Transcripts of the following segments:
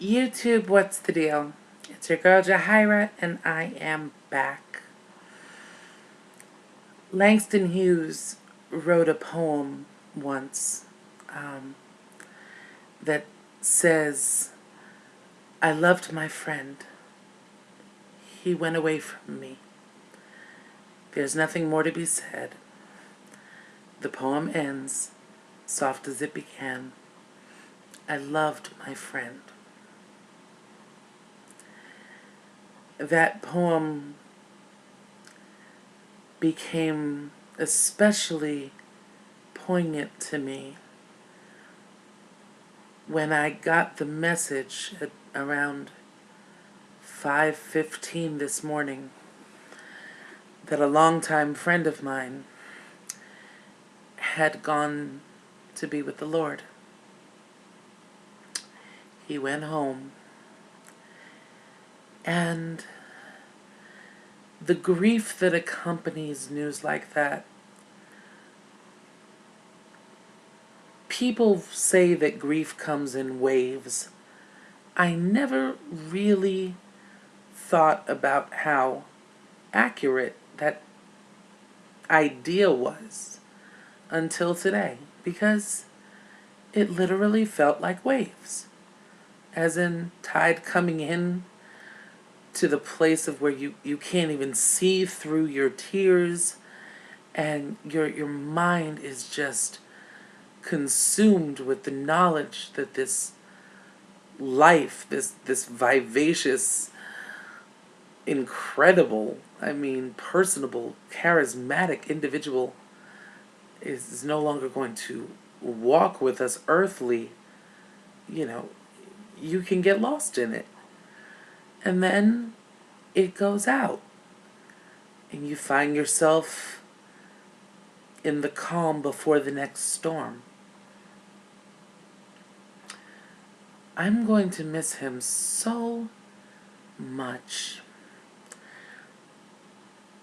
YouTube, what's the deal? It's your girl Jahira, and I am back. Langston Hughes wrote a poem once um, that says, I loved my friend. He went away from me. There's nothing more to be said. The poem ends, soft as it began. I loved my friend. That poem became especially poignant to me when I got the message at around 5:15 this morning that a longtime friend of mine had gone to be with the Lord. He went home, and the grief that accompanies news like that. People say that grief comes in waves. I never really thought about how accurate that idea was until today, because it literally felt like waves, as in tide coming in to the place of where you can't even see through your tears, and your mind is just consumed with the knowledge that this life, this vivacious, incredible, personable, charismatic individual is no longer going to walk with us earthly. You can get lost in it. And then it goes out. And you find yourself in the calm before the next storm. I'm going to miss him so much.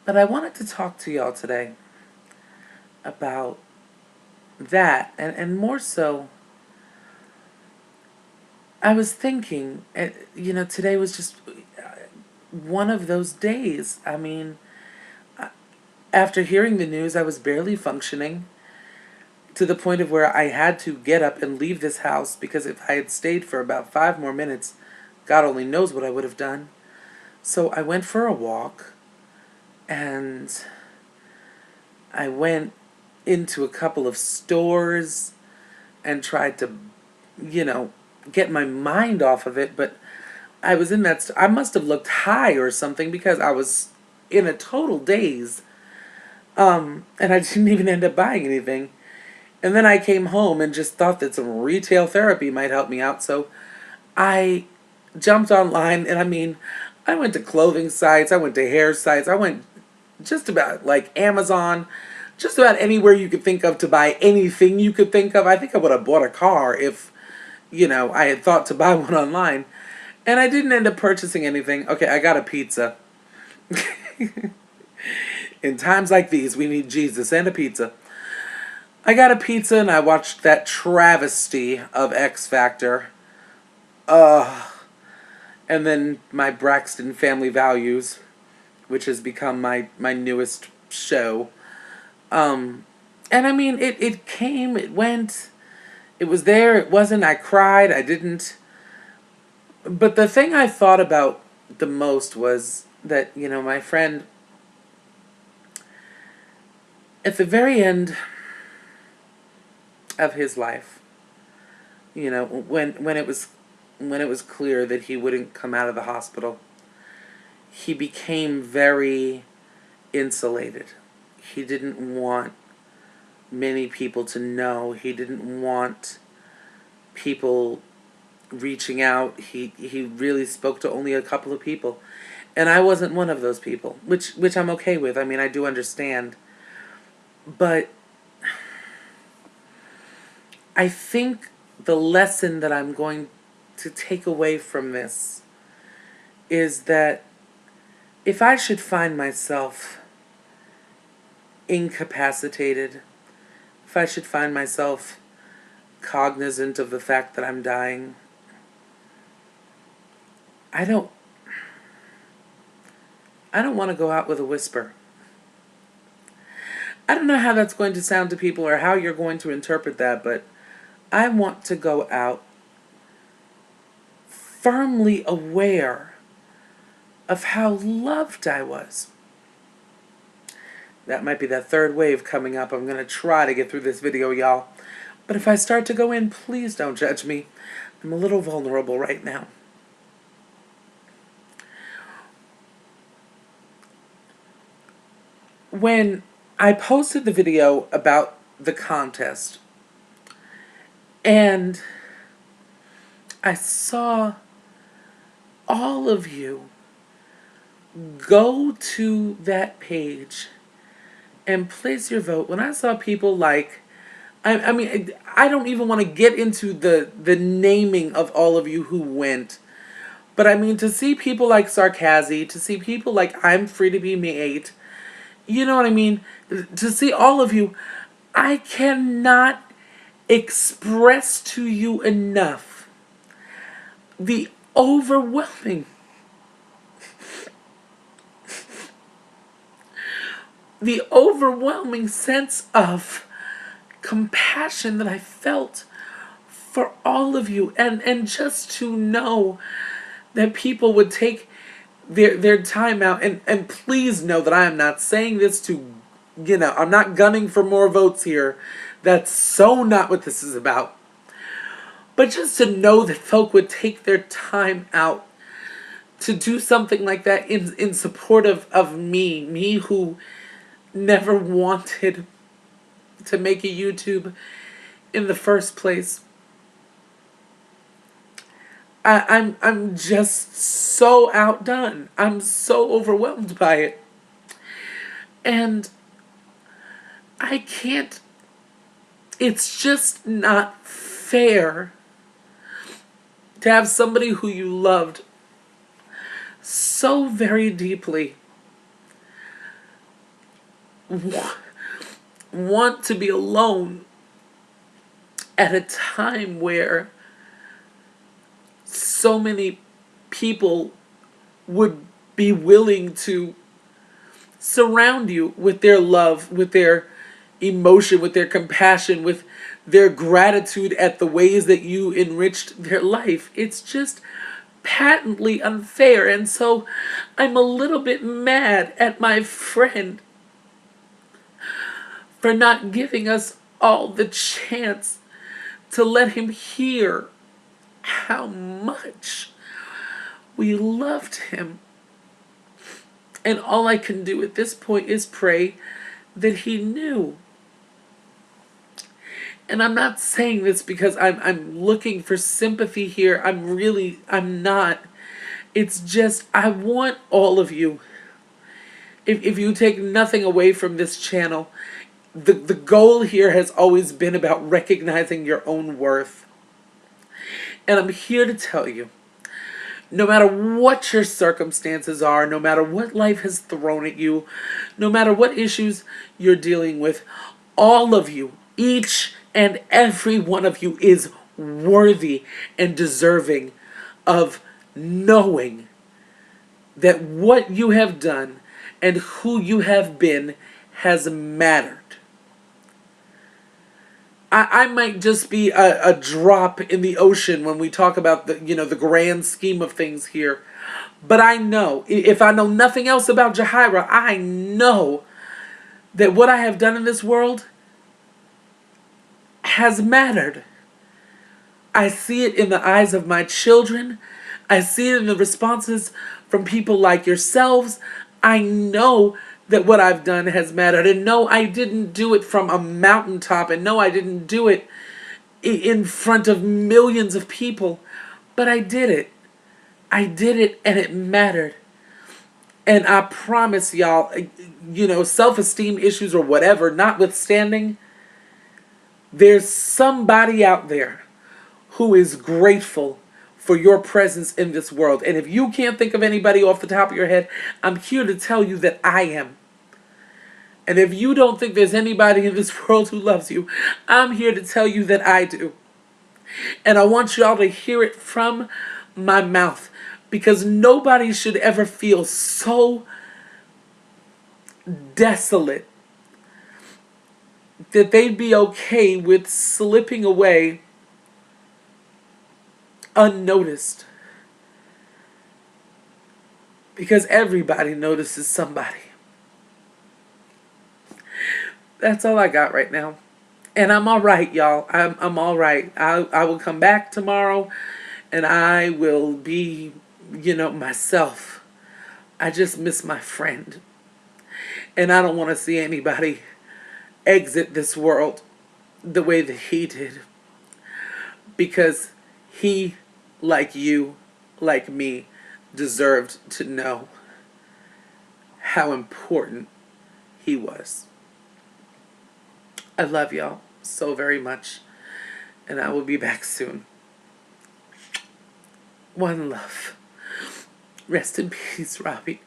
But I wanted to talk to y'all today about that, and more so, I was thinking, today was just one of those days. After hearing the news, I was barely functioning, to the point of where I had to get up and leave this house, because if I had stayed for about 5 more minutes, God only knows what I would have done. So I went for a walk, and I went into a couple of stores and tried to, get my mind off of it. But I was in that, I must have looked high or something, because I was in a total daze. And I didn't even end up buying anything. And then I came home and just thought that some retail therapy might help me out. So I jumped online, and I went to clothing sites, I went to hair sites, I went just about like Amazon, just about anywhere you could think of to buy anything you could think of. I think I would have bought a car if, I had thought to buy one online. And I didn't end up purchasing anything. Okay, I got a pizza. In times like these, we need Jesus and a pizza. I got a pizza, and I watched that travesty of X Factor. And then my Braxton Family Values, which has become my newest show. And it came, it went, it was there, it wasn't, I cried, I didn't. But the thing I thought about the most was that, my friend, at the very end of his life, when it was clear that he wouldn't come out of the hospital, he became very insulated. He didn't want many people to know. He didn't want people reaching out. He really spoke to only a couple of people. And I wasn't one of those people, which I'm okay with. I do understand. But I think the lesson that I'm going to take away from this is that if I should find myself incapacitated, if I should find myself cognizant of the fact that I'm dying, I don't want to go out with a whisper. I don't know how that's going to sound to people or how you're going to interpret that, but I want to go out firmly aware of how loved I was. That might be that third wave coming up. I'm going to try to get through this video, y'all. But if I start to go in, please don't judge me. I'm a little vulnerable right now. When I posted the video about the contest, and I saw all of you go to that page and place your vote, when I saw people like, I mean, I don't even want to get into the naming of all of you who went, but I mean, to see people like Sarkazy, to see people like I'm Free to Be Me 8, you know what I mean? To see all of you, I cannot express to you enough the overwhelming sense of compassion that I felt for all of you, and just to know that people would take their time out, and please know that I am not saying this to, I'm not gunning for more votes here. That's so not what this is about. But just to know that folk would take their time out to do something like that in support of me who never wanted to make a YouTube in the first place. I'm just so outdone. I'm so overwhelmed by it. And I can't, it's just not fair to have somebody who you loved so very deeply want to be alone at a time where so many people would be willing to surround you with their love, with their emotion, with their compassion, with their gratitude at the ways that you enriched their life. It's just patently unfair. And so I'm a little bit mad at my friend for not giving us all the chance to let him hear how much we loved him. And all I can do at this point is pray that he knew. And I'm not saying this because I'm looking for sympathy here. I'm not. It's just, I want all of you, if you take nothing away from this channel, the goal here has always been about recognizing your own worth. And I'm here to tell you, no matter what your circumstances are, no matter what life has thrown at you, no matter what issues you're dealing with, all of you, each and every one of you, is worthy and deserving of knowing that what you have done and who you have been has mattered. I might just be a drop in the ocean when we talk about the grand scheme of things here. But I know, if I know nothing else about Jahira, I know that what I have done in this world has mattered. I see it in the eyes of my children. I see it in the responses from people like yourselves. I know that what I've done has mattered. And no, I didn't do it from a mountaintop. And no, I didn't do it in front of millions of people. But I did it. I did it, and it mattered. And I promise y'all, self-esteem issues or whatever notwithstanding, there's somebody out there who is grateful for your presence in this world. And if you can't think of anybody off the top of your head, I'm here to tell you that I am. And if you don't think there's anybody in this world who loves you, I'm here to tell you that I do. And I want y'all to hear it from my mouth. Because nobody should ever feel so desolate that they'd be okay with slipping away unnoticed. Because everybody notices somebody. That's all I got right now. And I'm all right, y'all. I'm all right. I will come back tomorrow and I will be, myself. I just miss my friend. And I don't want to see anybody exit this world the way that he did. Because he, like you, like me, deserved to know how important he was. I love y'all so very much. And I will be back soon. One love. Rest in peace, Robbie.